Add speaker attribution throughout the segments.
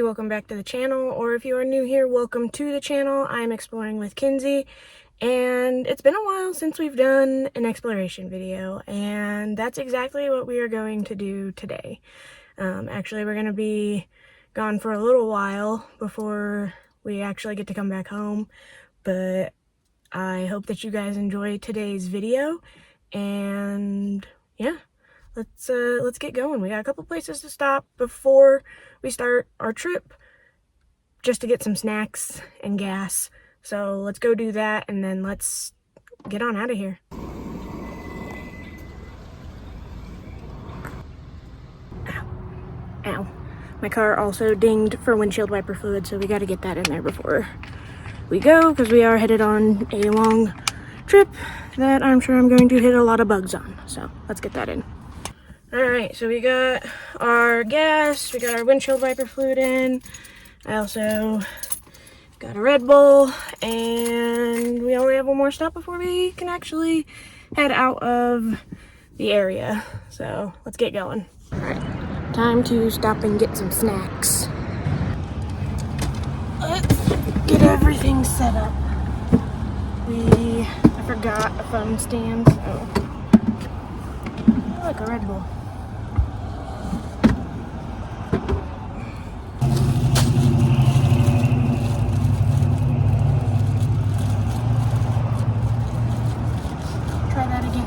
Speaker 1: welcome back to the channel, or if you are new here, welcome to the channel. I'm exploring with Kinsey, and it's been a while since we've done an exploration video, and that's exactly what we are going to do today. Actually, we're going to be gone for a little while before we actually get to come back home, but I hope that you guys enjoy today's video, and yeah. Let's get going. We got a couple places to stop before we start our trip, just to get some snacks and gas. So let's go do that, and then let's get on out of here. Ow. Ow. My car also dinged for windshield wiper fluid, so we got to get that in there before we go, because we are headed on a long trip that I'm sure I'm going to hit a lot of bugs on. So let's get that in. Alright, so we got our gas, we got our windshield wiper fluid in. I also got a Red Bull, and we only have one more stop before we can actually head out of the area. So let's get going. Alright, time to stop and get some snacks. Let's get everything set up. I forgot a phone stand, so I like a Red Bull. Try that again.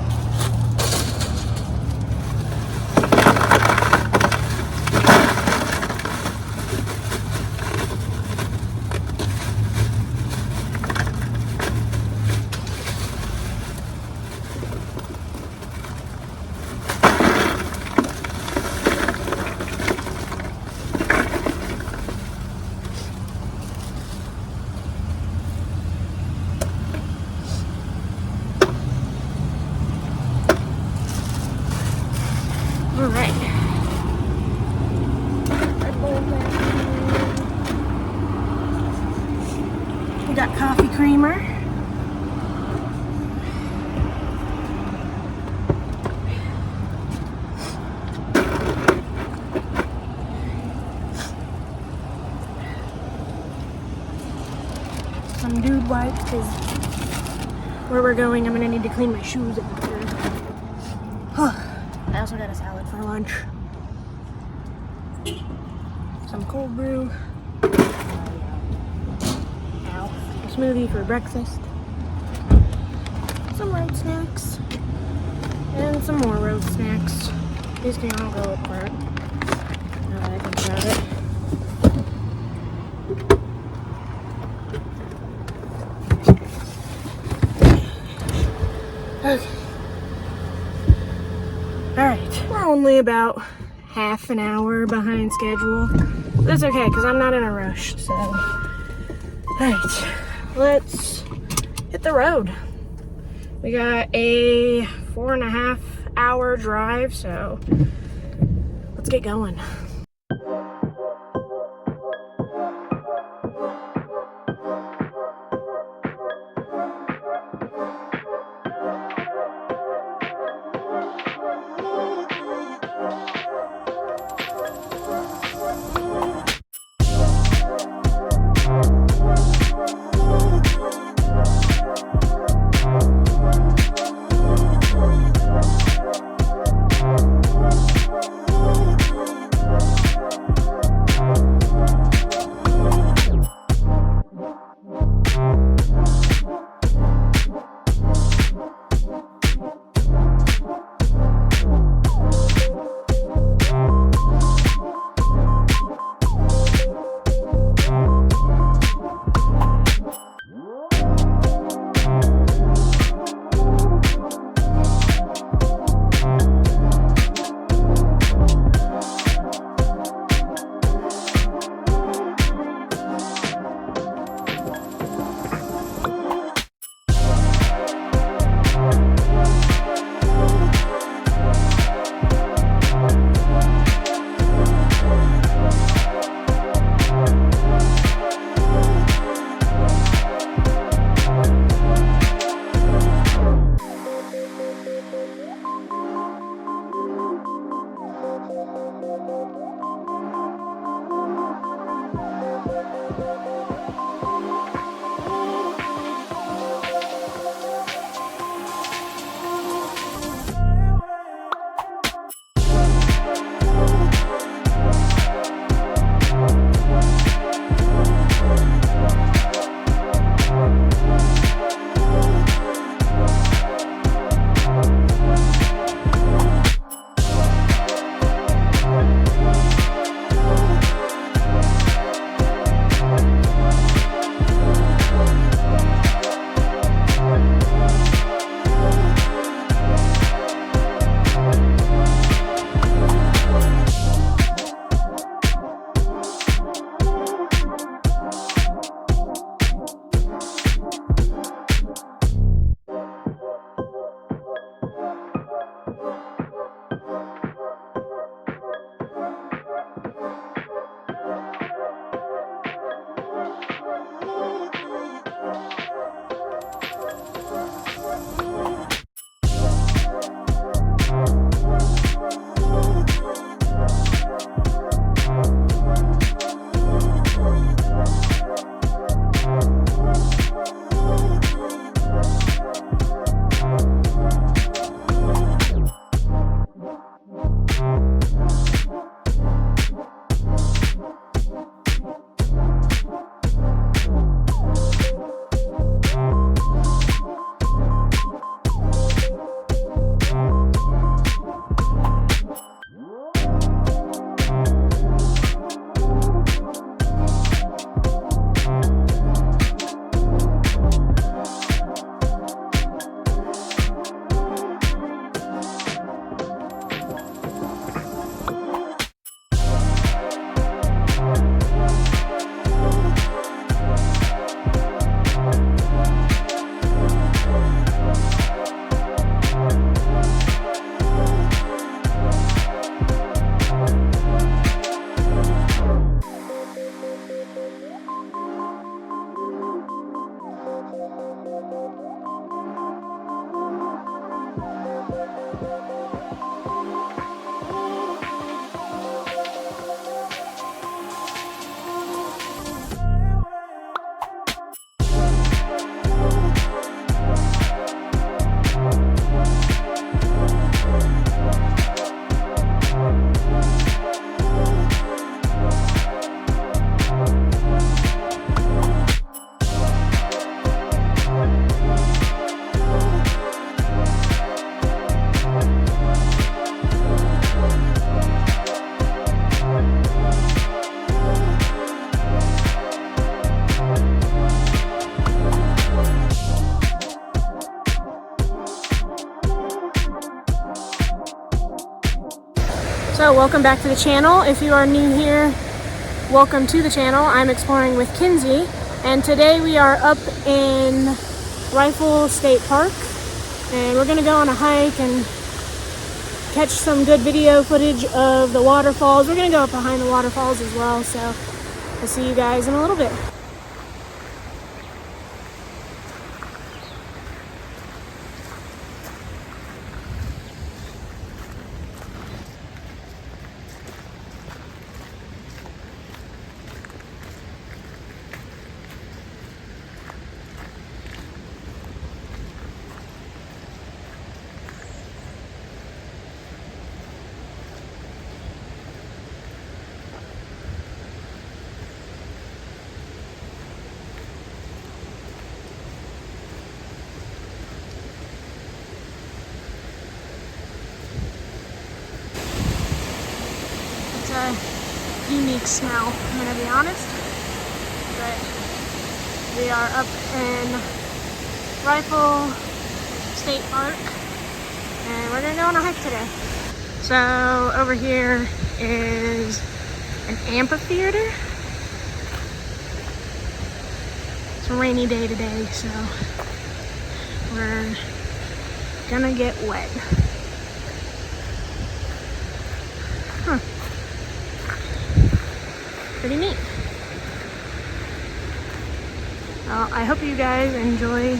Speaker 1: Alright. We got coffee creamer. Some dude wipes, because where we're going, I'm going to need to clean my shoes after. I also got a salad for lunch. Some cold brew. Ow. A smoothie for breakfast. Some road snacks. And some more road snacks. These can all go apart, now that I think about it. Okay. Alright, we're only about half an hour behind schedule. That's okay, because I'm not in a rush, so. Alright, let's hit the road. We got a 4.5 hour drive, so let's get going. So welcome back to the channel. If you are new here, welcome to the channel. I'm exploring with Kinsey, and today we are up in Waterfall State Park, and we're gonna go on a hike and catch some good video footage of the waterfalls. We're gonna go up behind the waterfalls as well, so I'll see you guys in a little bit. A unique smell, I'm gonna be honest, but we are up in Waterfall State Park and we're gonna go on a hike today. So over here is an amphitheater. It's a rainy day today, so we're gonna get wet. Huh. Pretty neat. Well, I hope you guys enjoy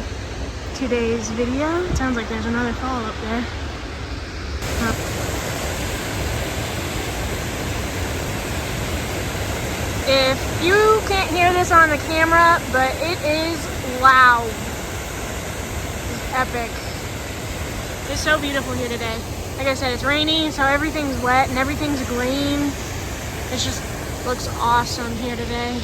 Speaker 1: today's video. It sounds like there's another fall up there. If you can't hear this on the camera, but it is loud. It's epic. It's so beautiful here today. Like I said, it's rainy, so everything's wet and everything's green. It's just looks awesome here today.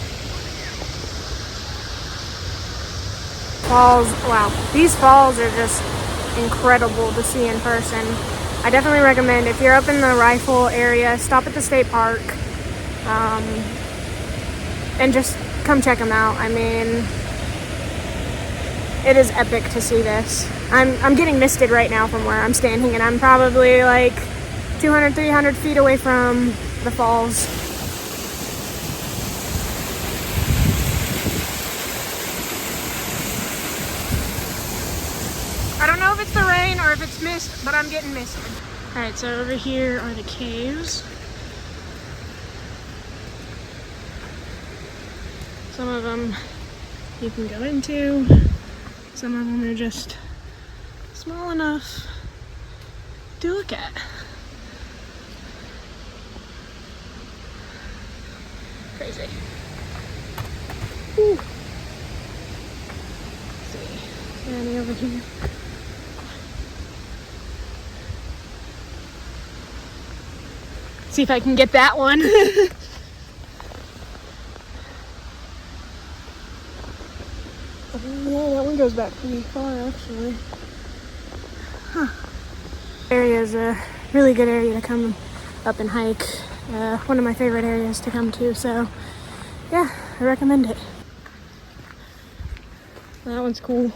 Speaker 1: Falls, wow. These falls are just incredible to see in person. I definitely recommend if you're up in the Waterfall area, stop at the state park and just come check them out. I mean, it is epic to see this. I'm getting misted right now from where I'm standing, and I'm probably like 200, 300 feet away from the falls. I don't know if it's the rain or if it's mist, but I'm getting misted. All right, so over here are the caves. Some of them you can go into. Some of them are just small enough to look at. Crazy. Ooh. Let's see, any over here? See if I can get that one. Yeah, that one goes back pretty far actually. Huh. Area is a really good area to come up and hike. One of my favorite areas to come to, so yeah, I recommend it. That one's cool.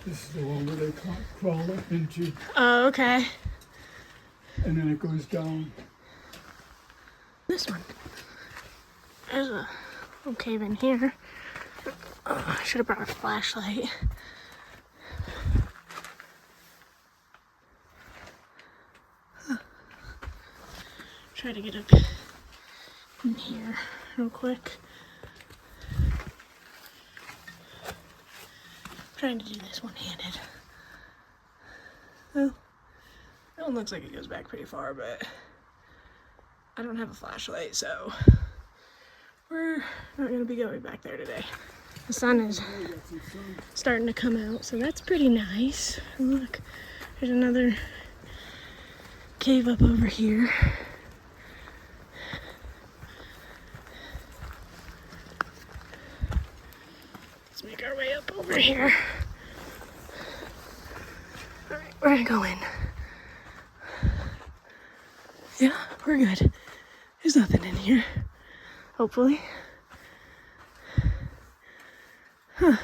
Speaker 2: This is the one where they crawl up into.
Speaker 1: Oh, okay.
Speaker 2: And then it goes down.
Speaker 1: This one. There's a little cave in here. Oh, I should have brought a flashlight. Huh. Try to get up in here real quick. Trying to do this one-handed. Well, that one looks like it goes back pretty far, but I don't have a flashlight, so we're not gonna be going back there today. The sun is starting to come out, so that's pretty nice. Look, there's another cave up over here. Let's make our way up over here. All right, we're gonna go in. Yeah, we're good. There's nothing in here, hopefully. Huh.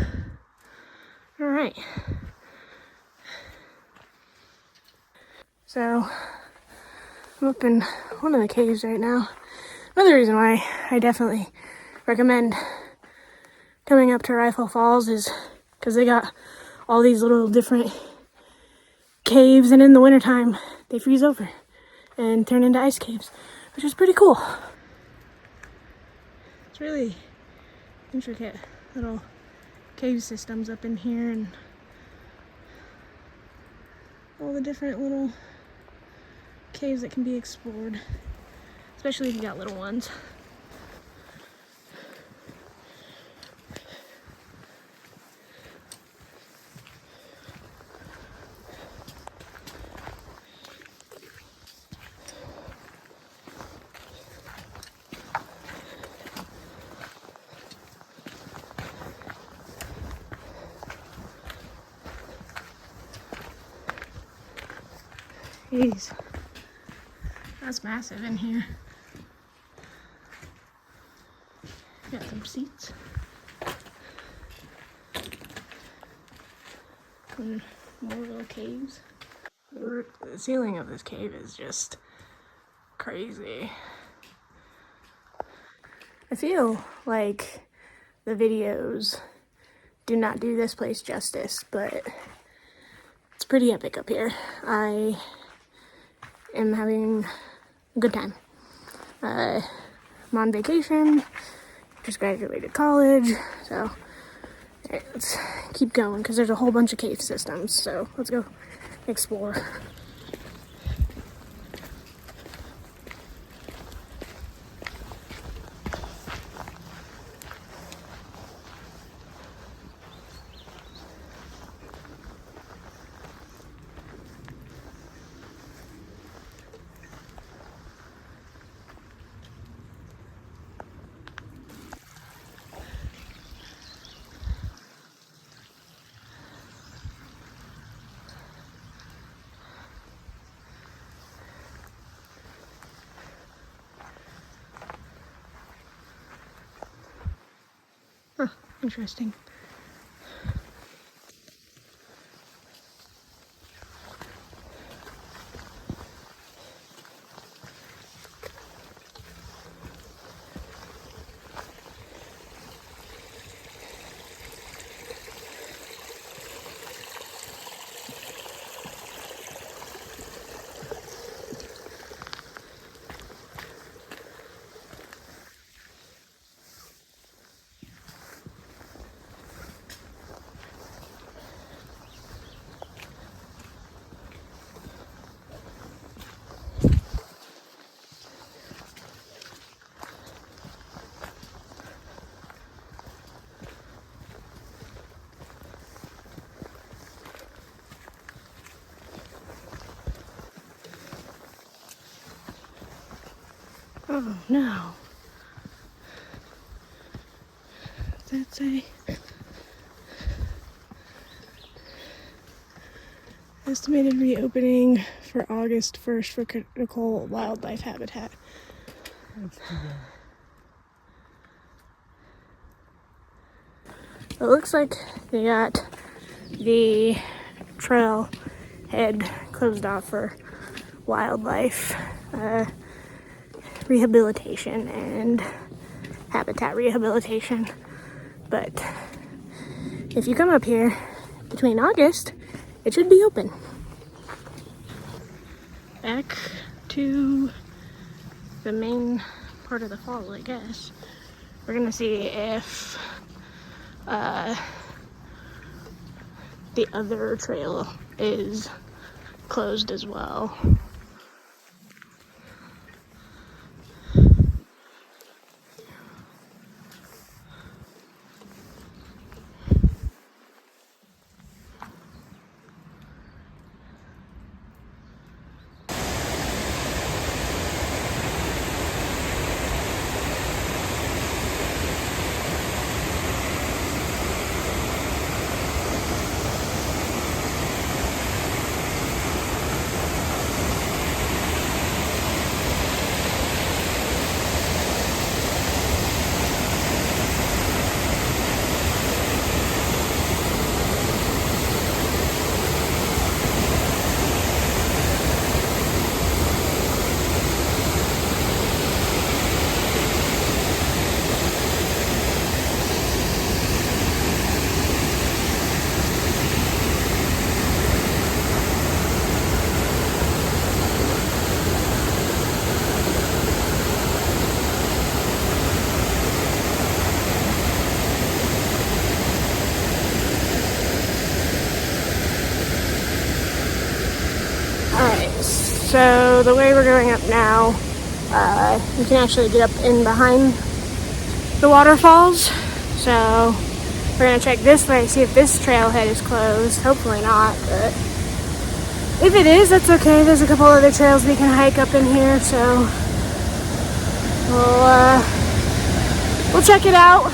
Speaker 1: All right. So, I'm up in one of the caves right now. Another reason why I definitely recommend coming up to Rifle Falls is because they got all these little different caves, and in the wintertime, they freeze over and turn into ice caves, which is pretty cool. It's really intricate little cave systems up in here, and all the different little caves that can be explored, especially if you got little ones. Jeez, that's massive in here. Got some seats. And more little caves. The ceiling of this cave is just crazy. I feel like the videos do not do this place justice, but it's pretty epic up here. I am having a good time. I'm on vacation, just graduated college, so let's keep going because there's a whole bunch of cave systems, so let's go explore. Huh, interesting. Oh no. That's a estimated reopening for August 1st for critical wildlife habitat.
Speaker 2: That's too bad.
Speaker 1: It looks like they got the trail head closed off for wildlife rehabilitation and habitat rehabilitation. But if you come up here between August, it should be open. Back to the main part of the falls, I guess. We're gonna see if the other trail is closed as well. So the way we're going up now, you can actually get up in behind the waterfalls. So we're gonna check this way, see if this trailhead is closed. Hopefully not, but if it is, that's okay. There's a couple other trails we can hike up in here, so we'll check it out.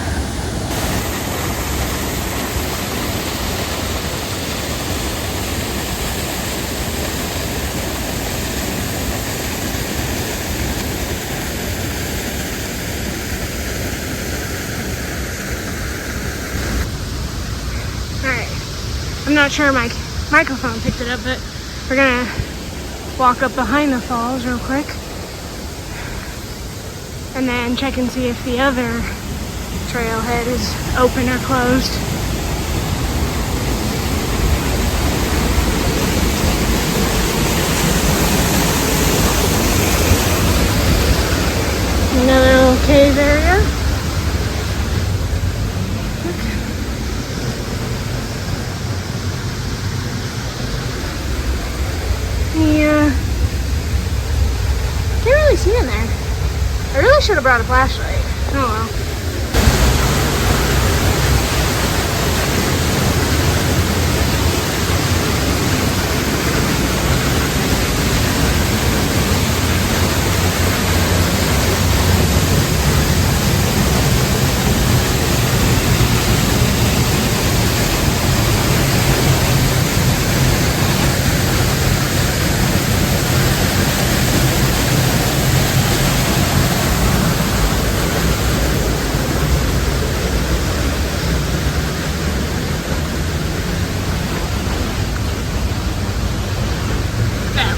Speaker 1: I'm not sure my microphone picked it up, but we're gonna walk up behind the falls real quick and then check and see if the other trailhead is open or closed. Another little cave area. Yeah, can't really see in there. I really should have brought a flashlight. Oh well.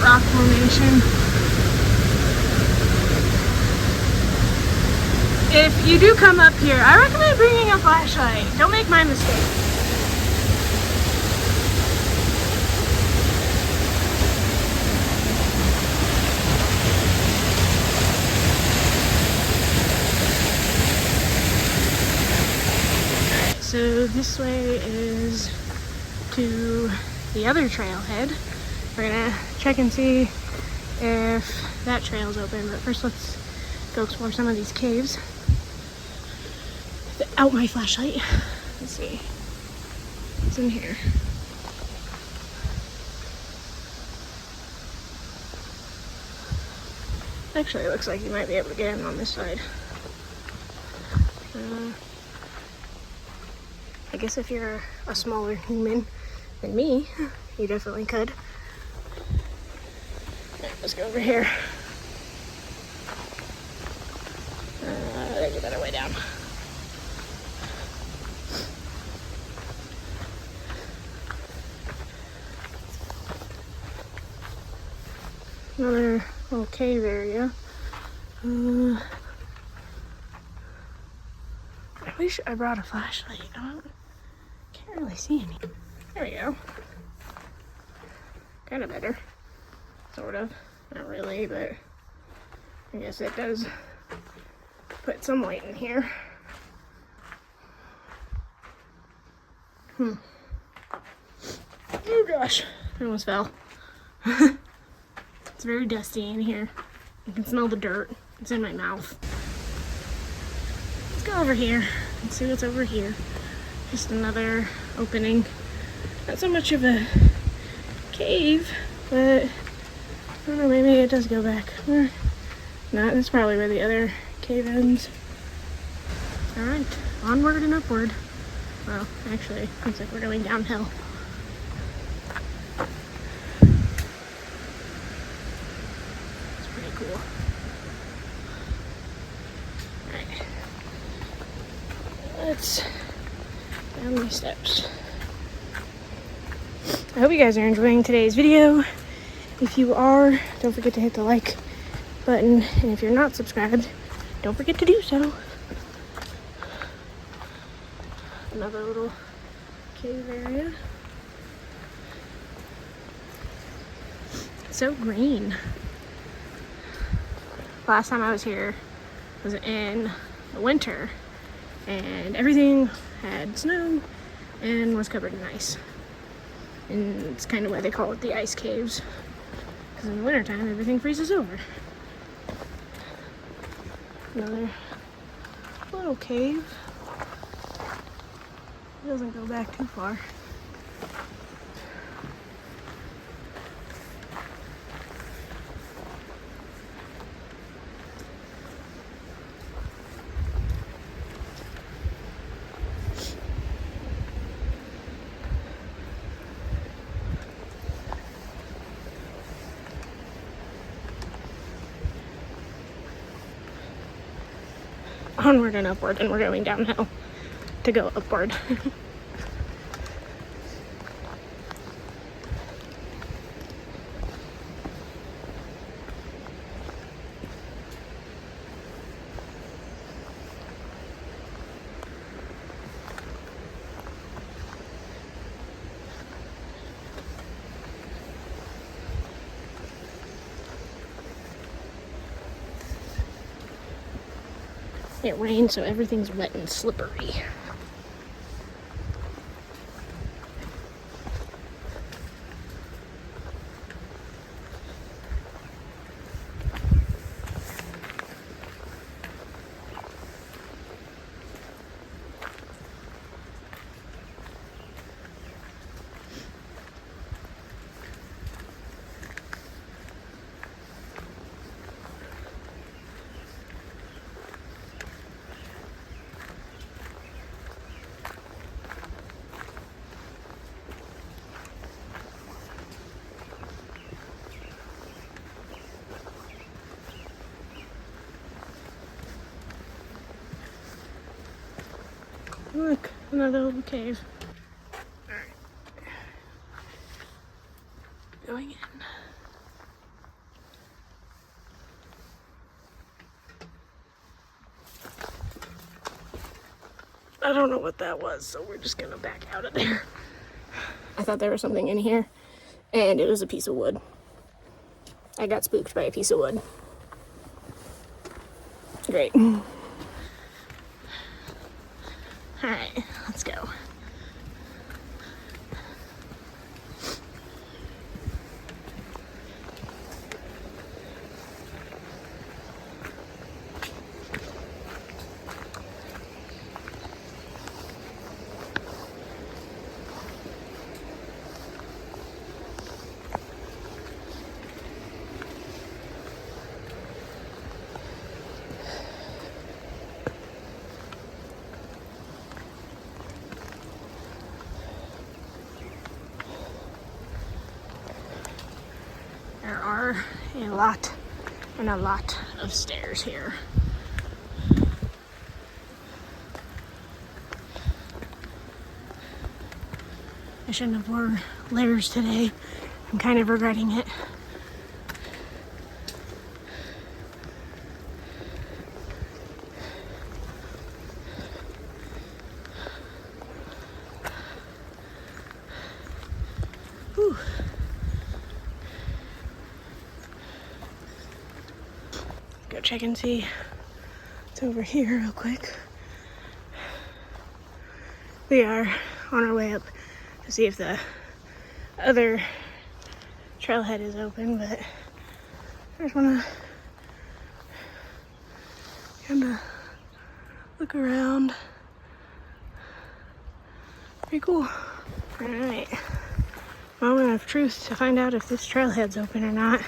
Speaker 1: Rock formation. If you do come up here, I recommend bringing a flashlight. Don't make my mistake. Alright, so this way is to the other trailhead. We're gonna check and see if that trail's open, but first let's go explore some of these caves without my flashlight. Let's see what's in here. Actually, it looks like you might be able to get in on this side. I guess if you're a smaller human than me, you definitely could. Let's go over here. There's a better way down. Another little cave area. I wish I brought a flashlight. Can't really see any. There we go. Kind of better. Sort of. Not really, but I guess it does put some light in here. Oh gosh, I almost fell. It's very dusty in here. You can smell the dirt. It's in my mouth. Let's go over here and see what's over here. Just another opening. Not so much of a cave, but I don't know, maybe it does go back. Or not, that's probably where the other cave ends. Alright, onward and upward. Well, actually, looks like we're going downhill. It's pretty cool. Alright. Let's down these steps. I hope you guys are enjoying today's video. If you are, don't forget to hit the like button, and if you're not subscribed, don't forget to do so. Another little cave area. It's so green. Last time I was here was in the winter, and everything had snow and was covered in ice. And it's kind of why they call it the ice caves. Because in the wintertime, everything freezes over. Another little cave. It doesn't go back too far. Onward and upward, and we're going downhill to go upward. It rained, so everything's wet and slippery. Look, another little cave. Alright. Going in. I don't know what that was, so we're just gonna back out of there. I thought there was something in here, and it was a piece of wood. I got spooked by a piece of wood. Great. Alright, let's go. There are a lot of stairs here. I shouldn't have worn layers today. I'm kind of regretting it. Whew. Go check and see what's over here real quick. We are on our way up to see if the other trailhead is open, but I just want to kind of look around. Pretty cool. Alright, moment of truth to find out if this trailhead's open or not.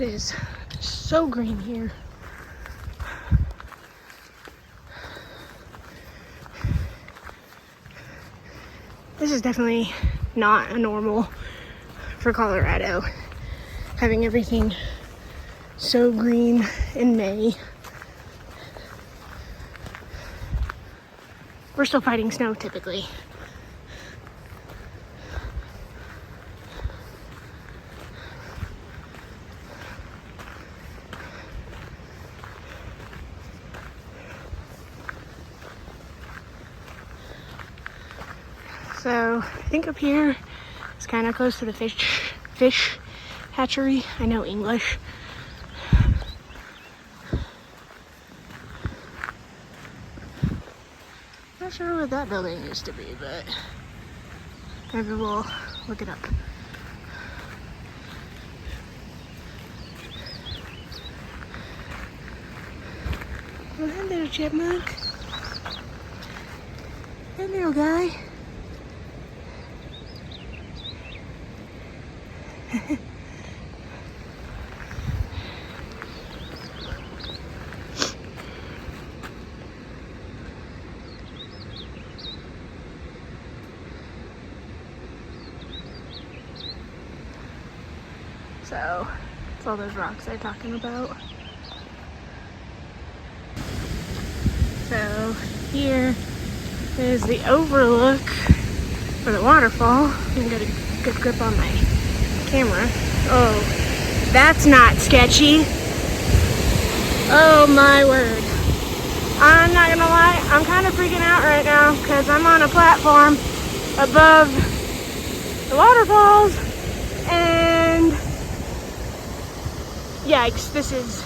Speaker 1: It is so green here. This is definitely not a normal for Colorado, having everything so green in May. We're still fighting snow typically. So I think up here is kind of close to the fish hatchery. I know English. Not sure what that building used to be, but maybe we'll look it up. Oh, hello, chipmunk. Hello, guy. So, it's all those rocks they're talking about. So, here is the overlook for the waterfall. I'm gonna get a good grip on my camera. Oh, that's not sketchy. Oh my word. I'm not gonna lie, I'm kind of freaking out right now because I'm on a platform above the waterfalls and yikes, this is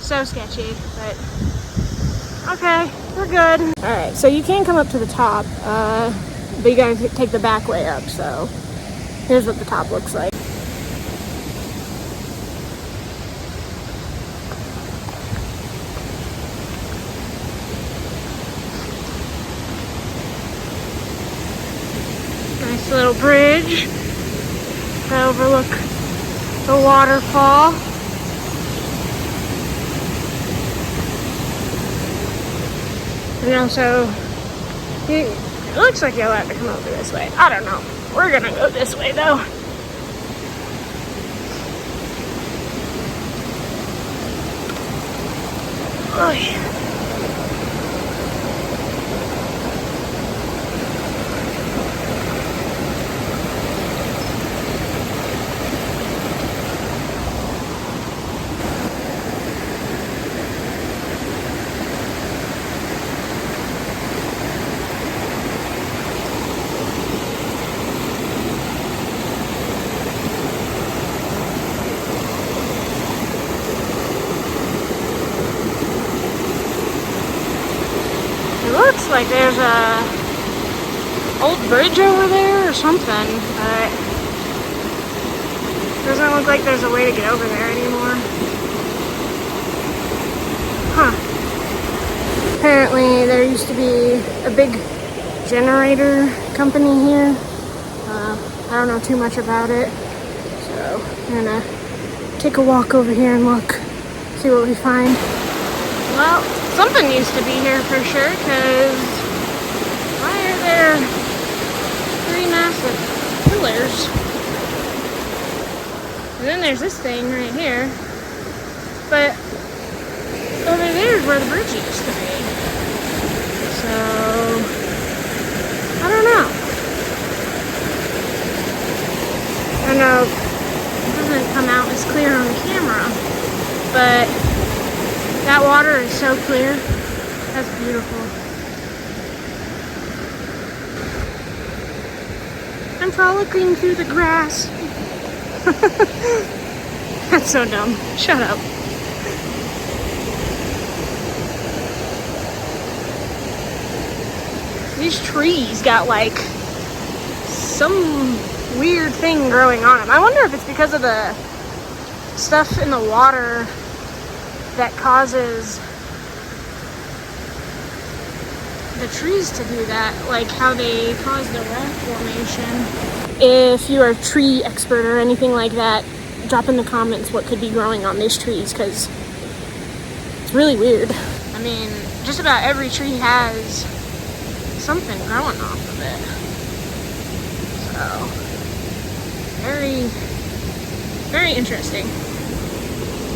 Speaker 1: so sketchy, but okay, we're good. All right, so you can come up to the top, but you gotta take the back way up, so here's what the top looks like. Nice little bridge to overlook the waterfall. And also, it looks like you'll have to come over this way. I don't know. We're gonna go this way though. Oh yeah. Looks like there's a old bridge over there or something, but doesn't look like there's a way to get over there anymore. Huh. Apparently there used to be a big generator company here. I don't know too much about it, so I'm gonna take a walk over here and look, see what we find. Well, something used to be here for sure, because why are there 3 massive pillars? And then there's this thing right here, but over there is where the bridge used to be. So, I don't know. I know it doesn't come out as clear on the camera, but that water is so clear. That's beautiful. I'm frolicking through the grass. That's so dumb. Shut up. These trees got like some weird thing growing on them. I wonder if it's because of the stuff in the water that causes the trees to do that, like how they cause the rock formation. If you're a tree expert or anything like that, drop in the comments what could be growing on these trees, because it's really weird. I mean, just about every tree has something growing off of it. So, very, very interesting.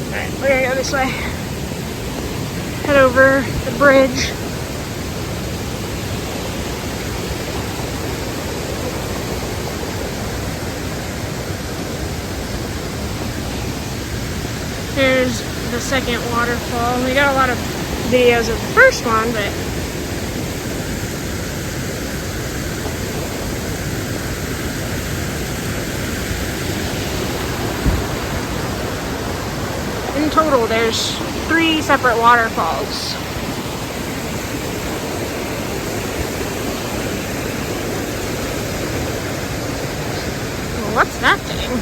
Speaker 1: Alright, we're gonna go this way. Head over the bridge. Here's the second waterfall. We got a lot of videos of the first one, but in total there's 3 separate waterfalls. Well, what's that thing?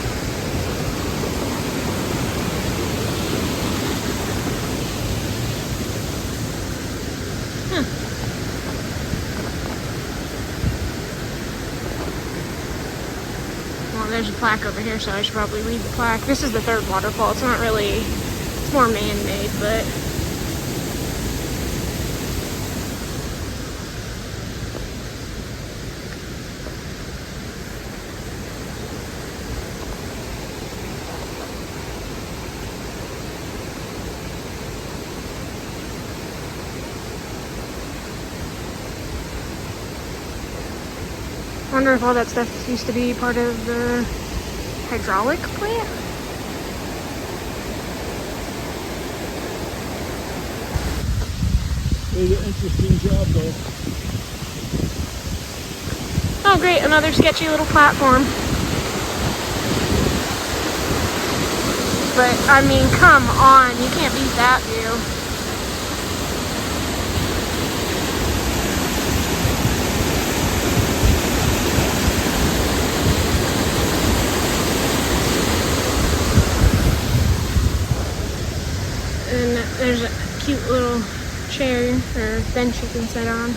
Speaker 1: Well, there's a plaque over here, so I should probably read the plaque. This is the third waterfall. It's not really, it's more man-made, but I wonder if all that stuff used to be part of the hydraulic plant.
Speaker 2: It was an interesting job, though.
Speaker 1: Oh great, another sketchy little platform. But, I mean, come on, you can't beat that view. And there's a cute little chair or bench you can sit on.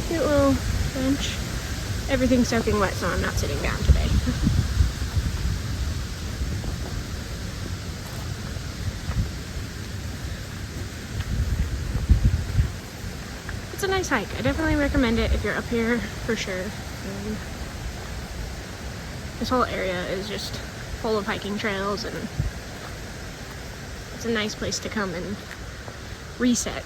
Speaker 1: Cute little bench. Everything's soaking wet, so I'm not sitting down today. It's a nice hike. I definitely recommend it if you're up here, for sure. And this whole area is just full of hiking trails, and it's a nice place to come and reset.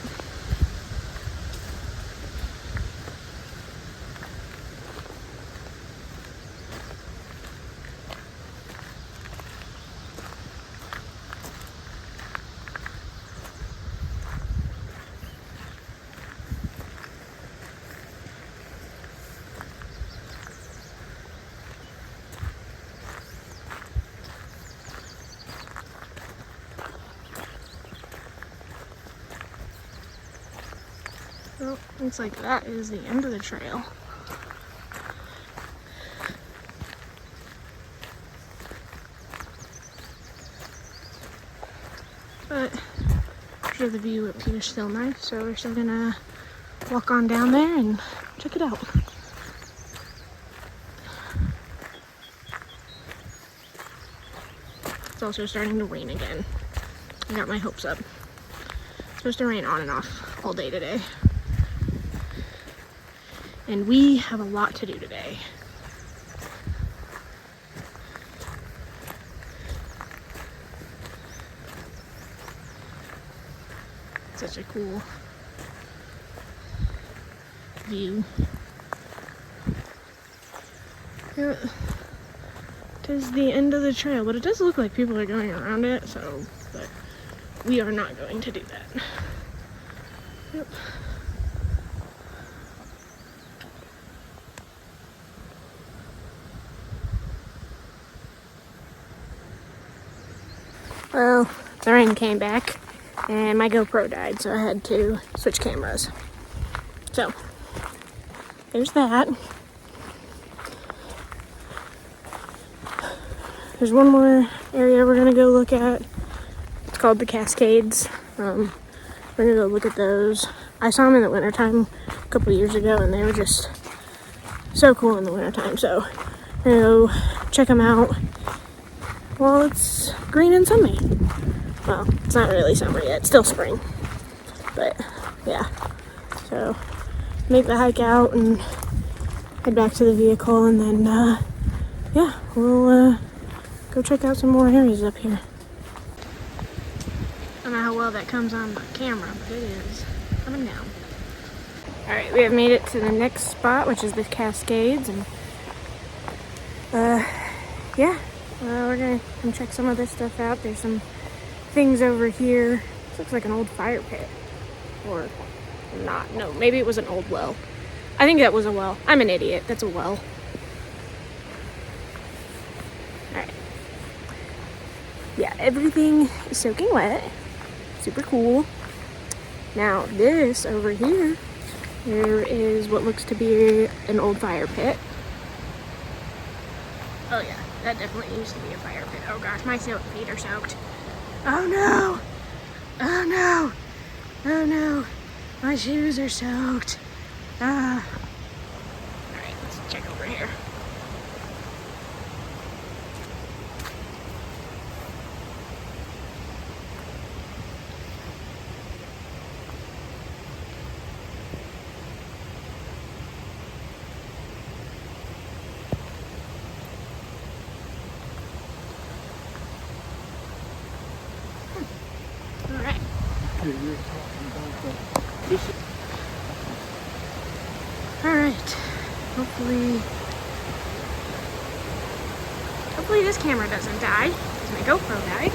Speaker 1: Well, looks like that is the end of the trail. But I'm sure the view up here is still nice, so we're still gonna walk on down there and check it out. It's also starting to rain again. I got my hopes up. It's supposed to rain on and off all day today. And we have a lot to do today. Such a cool view. Yeah, it is the end of the trail, but it does look like people are going around it, so, but we are not going to do that. Yep. Well, the rain came back and my GoPro died, so I had to switch cameras. So, there's that. There's one more area we're gonna go look at. It's called the Cascades. We're gonna go look at those. I saw them in the wintertime a couple years ago, and they were just so cool in the wintertime. So, we're gonna go check them out. Well, it's green and sunny. Well, it's not really summer yet, it's still spring. But yeah, so make the hike out and head back to the vehicle, and then yeah, we'll go check out some more areas up here. I don't know how well that comes on the camera, but it is coming down. Alright, we have made it to the next spot, which is the Cascades, and yeah, we're gonna come check some of this stuff out. There's some things over here. This looks like an old fire pit. Or not. No, maybe it was an old well. I think that was a well. I'm an idiot. That's a well. Alright. Yeah, everything is soaking wet. Super cool. Now, this over here, there is what looks to be an old fire pit. Oh yeah, that definitely used to be a fire pit. Oh gosh, my feet are soaked. Oh no! Oh no! Oh no! My shoes are soaked. Alright, let's check over here. Alright.
Speaker 2: Okay, you're talking about that. This is
Speaker 1: Alright. Hopefully this camera doesn't die, because my GoPro died.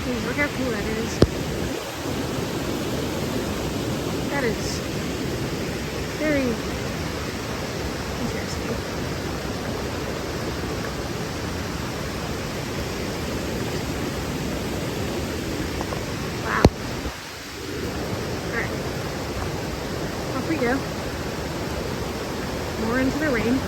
Speaker 1: Jeez, look how cool that is. That is very interesting. Wow. Alright. Off we go. More into the rain.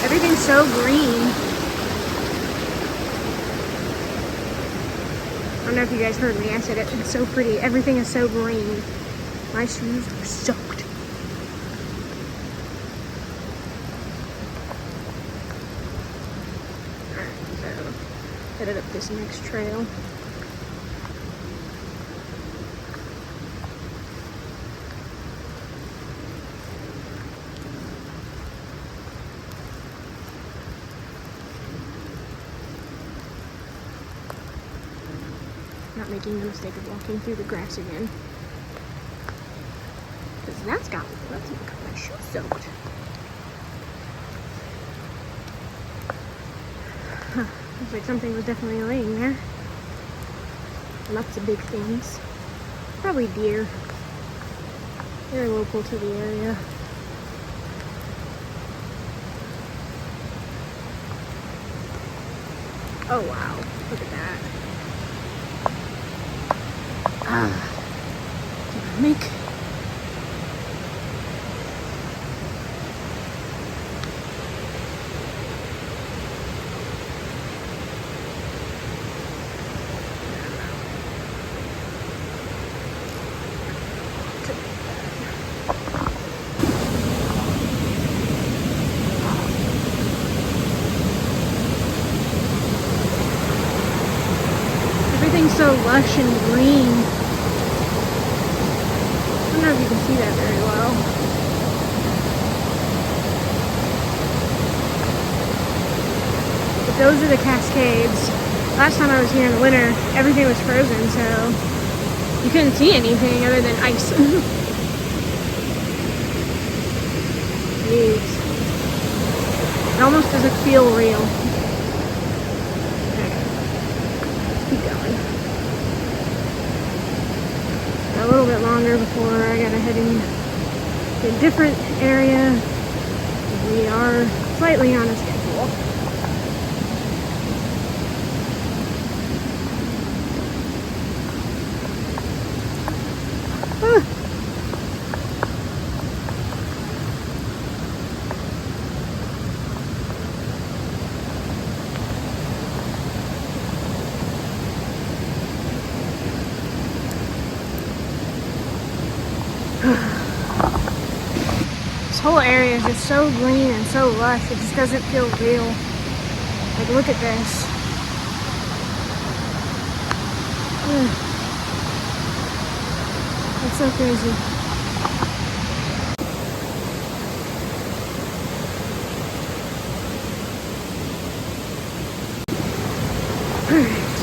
Speaker 1: Everything's so green. I don't know if you guys heard me. I said it's so pretty. Everything is so green. My shoes are soaked. Alright, so headed up this next trail. Not making the mistake of walking through the grass again. Because that's got my shoes soaked. Huh. Looks like something was definitely laying there. Lots of big things. Probably deer. They're local to the area. Oh wow, look at that. Make everything's so lush and green. I don't know if you can see that very well. those are the Cascades. Last time I was here in the winter, everything was frozen, so you couldn't see anything other than ice. Jeez. It almost doesn't feel real. Okay. Keep going. A little bit longer before I gotta head in to a different area. We are slightly on a schedule. This whole area is just so green and so lush, it just doesn't feel real. Like, look at this. That's so crazy. Alright.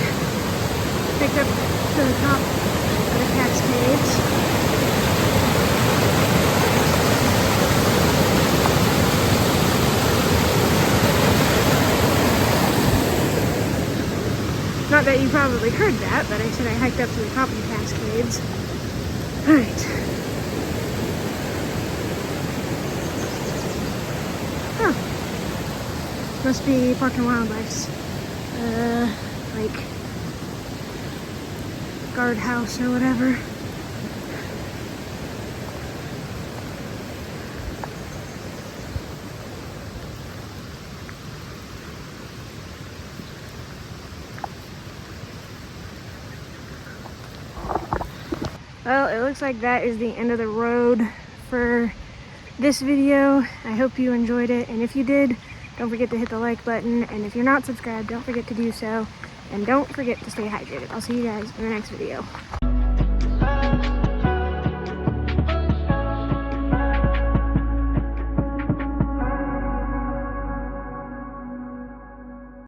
Speaker 1: Picked up to the top of the Cascades. Not that you probably heard that, but I said I hiked up to the top of the Cascades. Alright. Huh. Must be Park and Wildlife's, like, guardhouse or whatever. Well, it looks like that is the end of the road for this video. I hope you enjoyed it, and if you did, don't forget to hit the like button, and if you're not subscribed, don't forget to do so, and don't forget to stay hydrated. I'll see you guys in the next video.